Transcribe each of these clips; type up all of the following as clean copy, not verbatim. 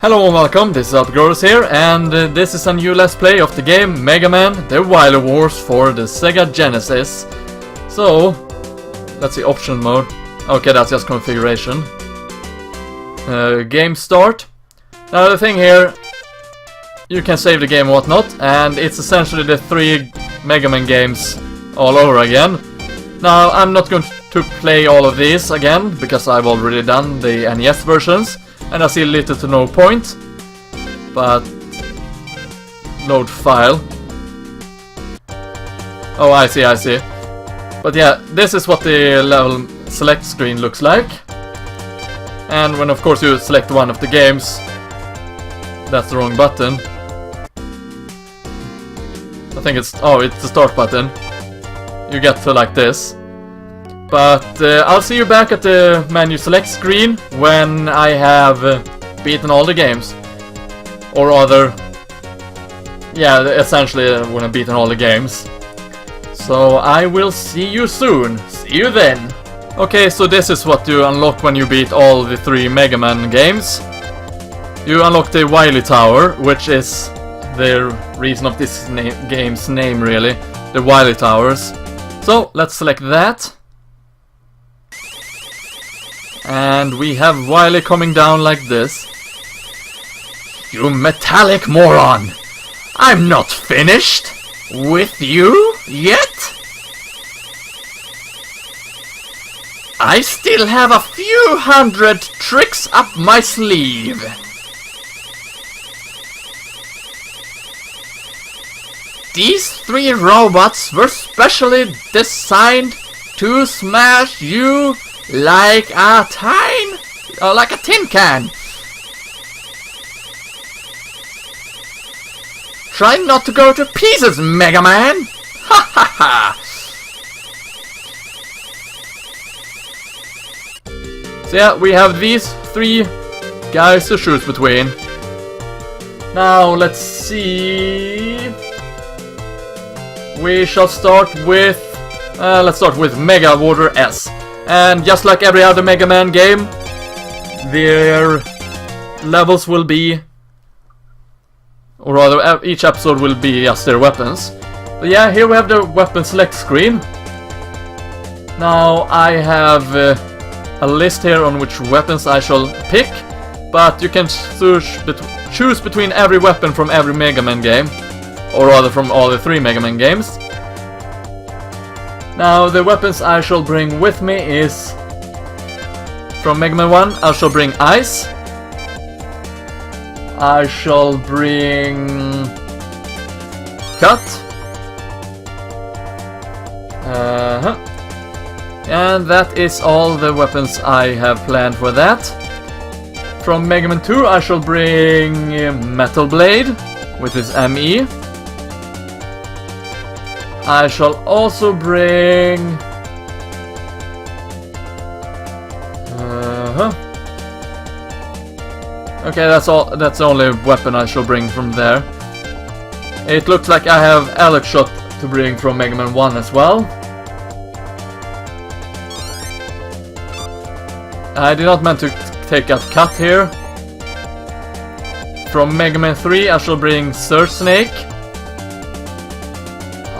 Hello and welcome, this is LPGrodus here, and this is a new Let's Play of the game Megaman, the Wily Wars for the Sega Genesis. So, let's see, option mode. Okay, that's just configuration. Game start. Now the thing here, you can save the game and whatnot, and it's essentially the three Megaman games all over again. Now, I'm not going to play all of these again, because I've already done the NES versions. And I see little to no point, but load file. Oh, I see. But yeah, this is what the level select screen looks like. And when of course you select one of the games, that's the wrong button. I think it's the start button. You get to like this. But I'll see you back at the menu select screen when I have beaten all the games. Or rather, yeah, essentially when I've beaten all the games. So I will see you soon. See you then. Okay, so this is what you unlock when you beat all the three Mega Man games. You unlock the Wily Tower, which is the reason of this game's name really. The Wily Towers. So let's select that. And we have Wily coming down like this. You metallic moron! I'm not finished with you yet! I still have a few hundred tricks up my sleeve. These three robots were specially designed to smash you like a tin can. Try not to go to pieces, Mega Man. Ha ha ha. So yeah, we have these three guys to choose between. Now let's see. We shall start with Mega Water S. And just like every other Mega Man game, their levels will be, or rather each episode will be just their weapons. But yeah, here we have the weapon select screen. Now I have a list here on which weapons I shall pick, but you can choose between every weapon from every Mega Man game, or rather from all the three Mega Man games. Now the weapons I shall bring with me is from Mega Man 1, I shall bring Ice. I shall bring Cut. And that is all the weapons I have planned for that. From Mega Man 2 I shall bring Metal Blade with his ME. I shall also bring okay, that's the only weapon I shall bring from there. It looks like I have Alex Shot to bring from Mega Man 1 as well. I did not meant to take out Cut here. From Mega Man 3 I shall bring Surge Snake.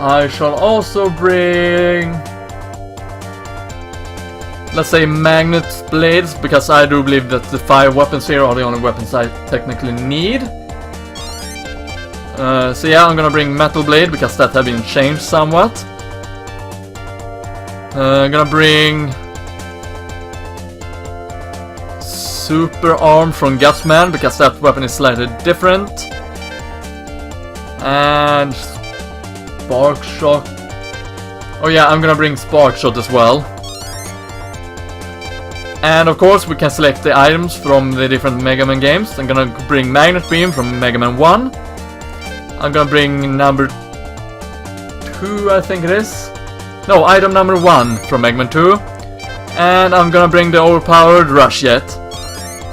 I shall also bring, let's say, Magnet Blades, because I do believe that the 5 weapons here are the only weapons I technically need. So yeah, I'm gonna bring Metal Blade, because that has been changed somewhat. I'm gonna bring Super Arm from Gutsman, because that weapon is slightly different. And Spark Shot. Oh yeah, I'm gonna bring Spark Shot as well. And of course we can select the items from the different Mega Man games. I'm gonna bring Magnet Beam from Mega Man 1. I'm gonna bring number 2, I think it is. No, item number 1 from Mega Man 2. And I'm gonna bring the overpowered Rush Jet.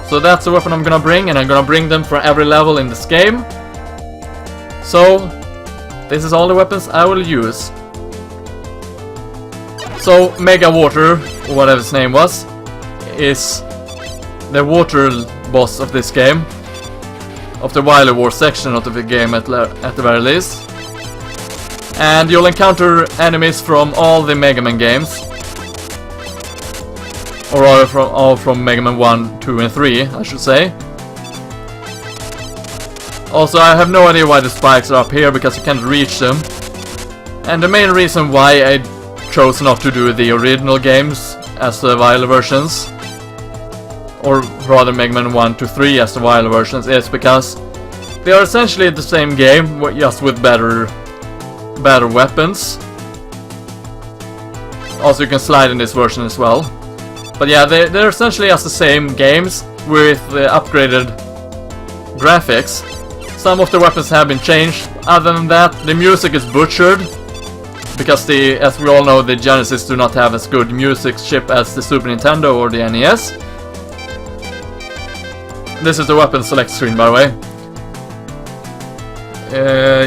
So that's the weapon I'm gonna bring, and I'm gonna bring them for every level in this game. So this is all the weapons I will use. So Mega Water, or whatever its name was, is the water boss of this game. of the Wily War section of the game at the very least. And you'll encounter enemies from all the Mega Man games. Or rather all from Mega Man 1, 2 and 3, I should say. Also, I have no idea why the spikes are up here, because you can't reach them. And the main reason why I chose not to do the original games as the Wily versions, or rather Mega Man 1 to 3 as the Wily versions, is because they are essentially the same game, just with better weapons. Also, you can slide in this version as well. But yeah, they're essentially just the same games with upgraded graphics. Some of the weapons have been changed. Other than that, the music is butchered, because as we all know, the Genesis do not have as good music chip as the Super Nintendo or the NES. This is the weapon select screen, by the way.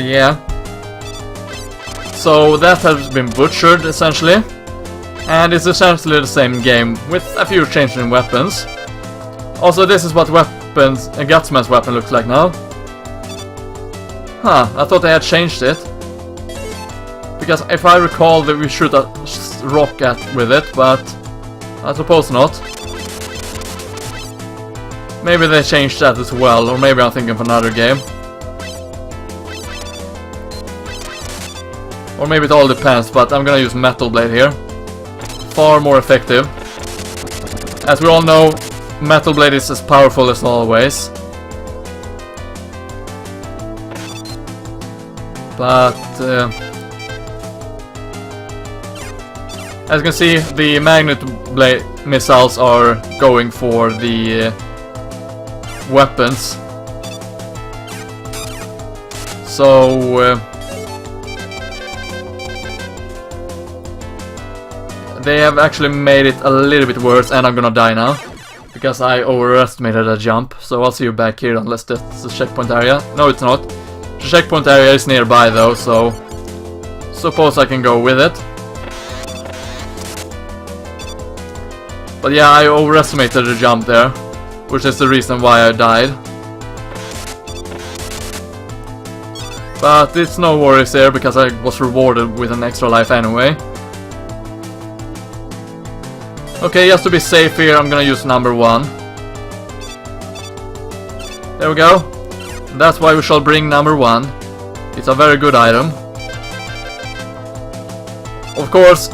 Yeah. So that has been butchered, essentially. And it's essentially the same game, with a few changes in weapons. Also, this is what Gutsman's weapon looks like now. Huh, I thought they had changed it. Because if I recall that we shoot a rocket with it, but I suppose not. Maybe they changed that as well, or maybe I'm thinking of another game. Or maybe it all depends, but I'm gonna use Metal Blade here. Far more effective. As we all know, Metal Blade is as powerful as always. But as you can see, the Magnet Blade missiles are going for the weapons. So they have actually made it a little bit worse, and I'm gonna die now because I overestimated a jump. So I'll see you back here unless that's the checkpoint area. No, it's not. The checkpoint area is nearby though, so suppose I can go with it. But yeah, I overestimated the jump there, which is the reason why I died. But it's no worries there, because I was rewarded with an extra life anyway. Okay, just to be safe here, I'm gonna use number 1. There we go. That's why we shall bring number 1. It's a very good item. Of course,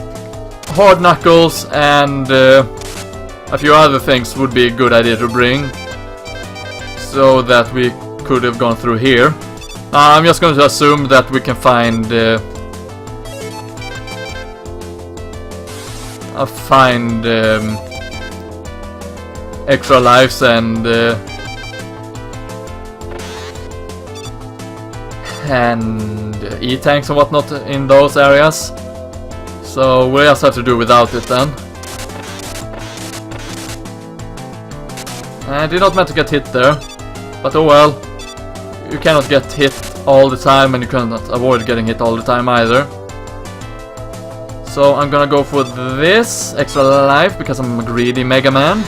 hard knuckles and a few other things would be a good idea to bring, so that we could have gone through here. I'm just going to assume that we can find extra lives and E-tanks and whatnot in those areas. So we just have to do without it then. I did not meant to get hit there, but oh well. You cannot get hit all the time, and you cannot avoid getting hit all the time either. So I'm gonna go for this extra life because I'm a greedy Mega Man.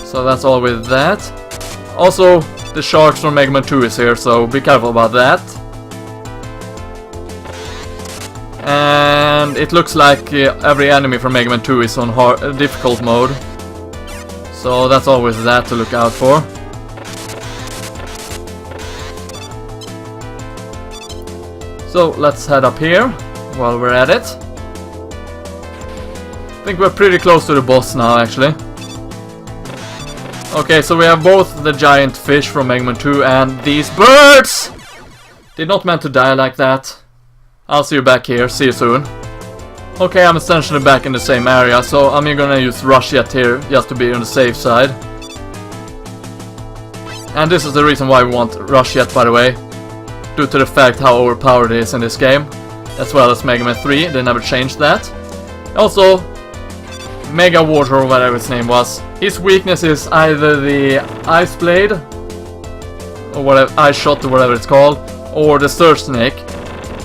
So that's all with that. Also, the sharks from Mega Man 2 is here, so be careful about that. And it looks like every enemy from Mega Man 2 is on difficult mode. So that's always that to look out for. So let's head up here while we're at it. I think we're pretty close to the boss now, actually. Okay, so we have both the giant fish from Mega Man 2 and these birds! Did not meant to die like that. I'll see you back here, see you soon. Okay, I'm essentially back in the same area, so I'm gonna use Rush Jet here just to be on the safe side. And this is the reason why we want Rush Jet, by the way. Due to the fact how overpowered it is in this game. As well as Mega Man 3, they never changed that. Also, Mega Water, or whatever his name was, his weakness is either the Ice Blade, or whatever, Ice Shot or whatever it's called, or the Surge Snake.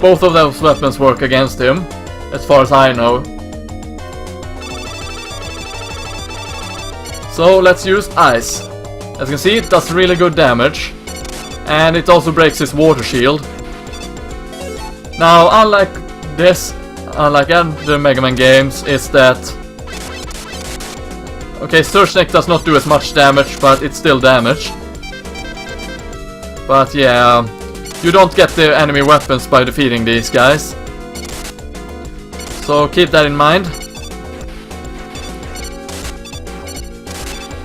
Both of those weapons work against him, as far as I know. So let's use Ice. As you can see, it does really good damage. And it also breaks his water shield. Now, unlike this, unlike other Mega Man games, is that... Okay, Surge Neck does not do as much damage, but it's still damage. But yeah, you don't get the enemy weapons by defeating these guys. So keep that in mind.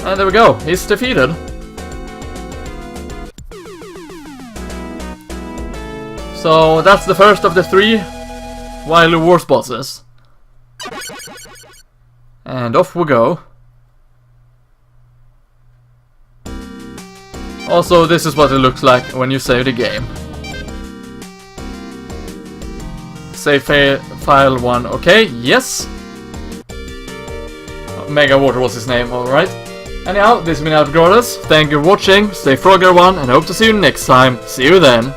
And there we go, he's defeated. So that's the first of the 3 Wily Wars bosses. And off we go. Also, this is what it looks like when you save the game. Save file 1, okay, yes. Mega Water was his name, alright. Anyhow, this has been LPGrodus. Thank you for watching, stay frogger one, and hope to see you next time. See you then.